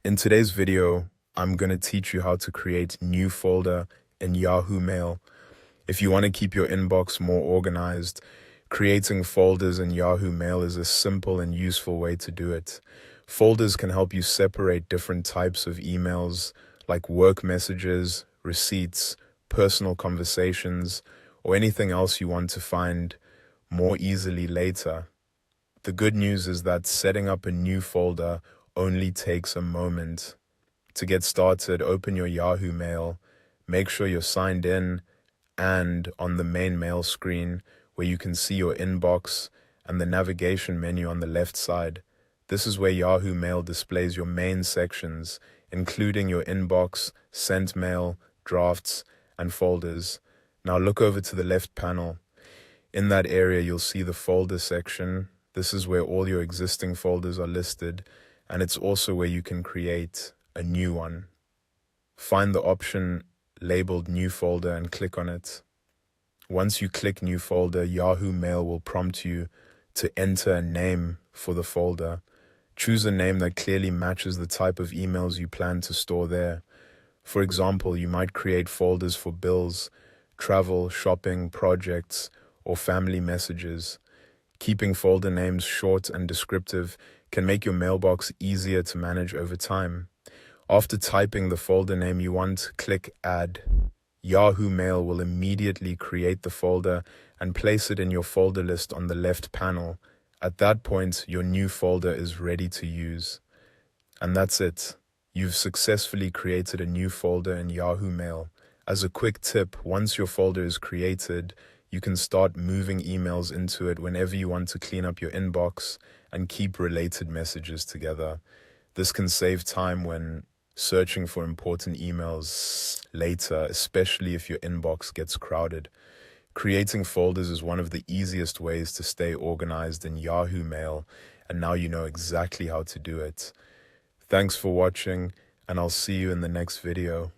In today's video, I'm going to teach you how to create new folder in Yahoo Mail. If you want to keep your inbox more organized, creating folders in Yahoo Mail is a simple and useful way to do it. Folders can help you separate different types of emails like work messages, receipts, personal conversations, or anything else you want to find more easily later. The good news is that setting up a new folder only takes a moment. To get started, open your Yahoo Mail, make sure you're signed in, and on the main mail screen where you can see your inbox and the navigation menu on the left side. This is where Yahoo Mail displays your main sections, including your inbox, sent mail, drafts, and folders. Now look over to the left panel. In that area, you'll see the folder section. This is where all your existing folders are listed, and it's also where you can create a new one. Find the option labeled New Folder and click on it. Once you click New Folder, Yahoo Mail will prompt you to enter a name for the folder. Choose a name that clearly matches the type of emails you plan to store there. For example, you might create folders for bills, travel, shopping, projects, or family messages. Keeping folder names short and descriptive can make your mailbox easier to manage over time. After typing the folder name you want, click Add. Yahoo Mail will immediately create the folder and place it in your folder list on the left panel. At that point, your new folder is ready to use. And that's it. You've successfully created a new folder in Yahoo Mail. As a quick tip, once your folder is created, you can start moving emails into it whenever you want to clean up your inbox and keep related messages together. This can save time when searching for important emails later, especially if your inbox gets crowded. Creating folders is one of the easiest ways to stay organized in Yahoo Mail, and now you know exactly how to do it. Thanks for watching, and I'll see you in the next video.